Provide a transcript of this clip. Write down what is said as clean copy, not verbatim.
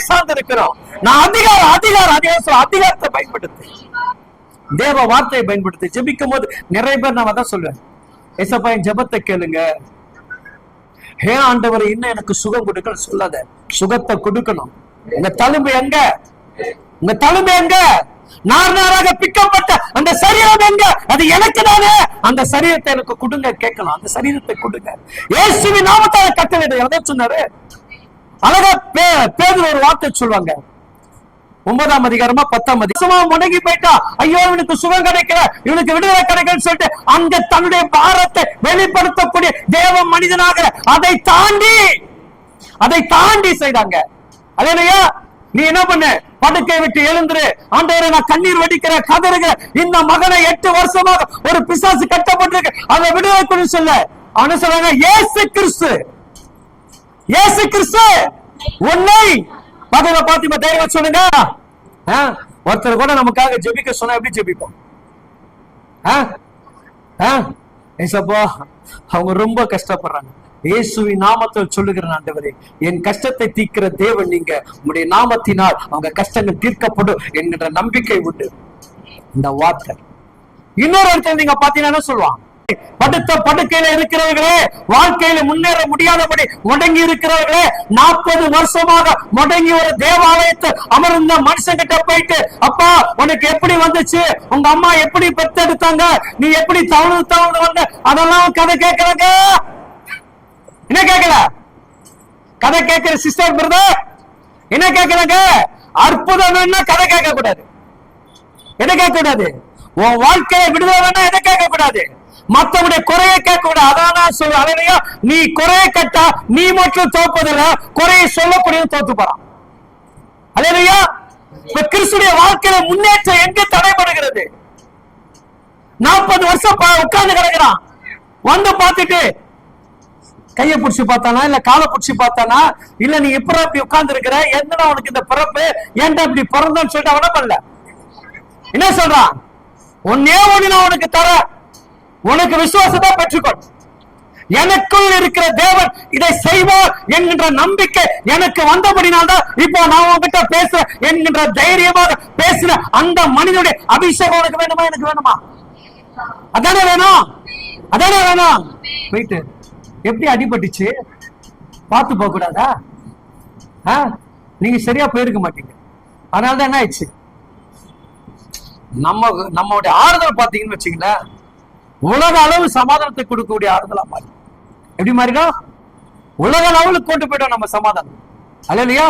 சார்ந்து இருக்கிறோம். நான் அதிகாரத்தை பயன்படுத்தி, தேவ வார்த்தையை பயன்படுத்தி ஜெபிக்கும் போது நிறைய பேர் நான் அதான் சொல்லுவேன், ஏசப்பா என் ஜெபத்தை கேளுங்க. ஹே ஆண்டவர், இன்னும் எனக்கு சுகம் கொடுக்கணும் சொல்லாத, சுகத்தை கொடுக்கணும். உங்க தழும்பு எங்க? உங்க தழும்பு எங்க? நார் நாராக பிக்கப்பட்ட அந்த சரீரம் எங்க? அது எனக்கு தானே. அந்த சரீரத்தை எனக்கு கொடுங்க கேட்கணும். அந்த சரீரத்தை கொடுங்க. இயேசுவின் நாமத்தால கட்டளை எதை சொன்னாரு? அழகா பேதுரு ஒரு வார்த்தை சொல்லுவாங்க, 9ஆம் அதிகாரமா 10ஆம் அதிகாரம். முடங்கி போயிட்டா, ஐயோ இவனுக்கு சுகம் கிடைக்கல, இவனுக்கு விடுதலை கிடைக்கல சொல்லிட்டு அங்க தன்னுடைய பாரத்தை வெளிப்படுத்தக்கூடிய தேவ மனிதனாக அதை தாண்டி செய்தாங்க. அதேலையா நீ என்ன பண்ண? படுக்கை விட்டு எழுந்துரு, ஆண்டவரே நான் கண்ணீர் வடிக்கிற கதறுகிற இந்த மகனை 8 வருஷமாக ஒரு பிசாசு கட்டப்பட்டிருக்கு, அதை விடுதலை கொண்டு சொல்ல. அவனு சொல்றாங்க, இயேசு கிறிஸ்து உன்னை பகவ பாத்திமா தைரியம் சொல்லுங்க. ஒருத்தர் கூட நமக்காக ஜெபிக்க சொன்னா எப்படி ஜெபிப்போம்? அவங்க ரொம்ப கஷ்டப்படுறாங்க. இயேசுவின் நாமத்தில் சொல்லுகிறேன், ஆண்டவரே என் கஷ்டத்தை தீர்க்கிற தேவன் நீங்க, உங்களுடைய நாமத்தினால் அவங்க கஷ்டங்கள் தீர்க்கப்படும் என்கிற நம்பிக்கை உண்டு. இந்த வார்த்தை இன்னொரு இடத்துல நீங்க பாத்தீங்கன்னா சொல்லுவாங்க, படுத்த படுக்கையில இருக்கிறவர்களே, வாழ்க்கையில முன்னேற முடியாதபடி முடங்கி இருக்கிறவர்களே, 40 வருஷமாக முடங்கி ஒரு தேவாலயத்தை அமர்ந்த மனுஷன் கிட்ட போயிட்டு, அப்பா உனக்கு எப்படி வந்துச்சு, உங்க அம்மா எப்படி பெத்தெடுத்தாங்க, நீ எப்படி தவறு வந்த, அதெல்லாம் கதை கேட்கறாங்க. என்ன கேட்கல? கதை கேட்கிற சிஸ்டர் பிரதர் என்ன கேட்கறாங்க? அற்புதம் என்ன கதை கேட்க கூடாது. எதை கேட்க கூடாது? உன் வாழ்க்கையை விடுதலை எதை கேட்க கூடாது? மத்தவனுடைய குறைய கேட்க கூடாது. அதான் சொல்ல, நீ குறைய கேட்டா நீ மட்டும் தோப்பதில்ல, குறைய சொல்லக்கூடிய தோத்து போறான். அல்லேலூயா. கிறிஸ்துடைய வாழ்க்கையில முன்னேற்றம் எங்க தடைபடுகிறது? 40 வருஷம் உட்கார்ந்து கிடக்கிறான். வந்து பார்த்துட்டு கைய புடிச்சு பார்த்தானா, இல்ல காலை புடிச்சு பார்த்தானா, இல்ல நீ எப்ப அப்படி உட்கார்ந்து இருக்கிற, என்னடா உனக்கு இந்த பிறப்பு, ஏன்டா இப்படி பிறந்தன்னு சொல்லிட்டு அவன பண்ணல. என்ன சொல்றான்? ஒன்னே ஒண்ணு நான் உனக்கு தர, உனக்கு விசுவாசத்தை பெற்றுக்கொள். எனக்குள் இருக்கிற தேவன் இதை செய்வார் என்கின்ற நம்பிக்கை எனக்கு வந்தபடினால்தான் இப்போ நான் உங்ககிட்ட பேசுறேன் என்கின்ற தைரியமாக பேசுற அந்த மனிதனுடைய அபிஷேகம் உனக்கு வேணுமா? எனக்கு வேணுமா? அதானே வேணும். போயிட்டு எப்படி அடிபட்டுச்சு பார்த்து போக கூடாதா? நீங்க சரியா போயிருக்க மாட்டீங்க. அதனாலதான் என்ன ஆயிடுச்சு, நம்மளுடைய ஆறுதல் பாத்தீங்கன்னு வச்சுங்களேன், உலக அளவு சமாதானத்தை கொடுக்கக்கூடிய ஆறுதலா மாறி. எப்படி மாறிடும்? உலக அளவுக்கு கொண்டு போயிட்டோம் நம்ம சமாதானம். அல்லேலூயா.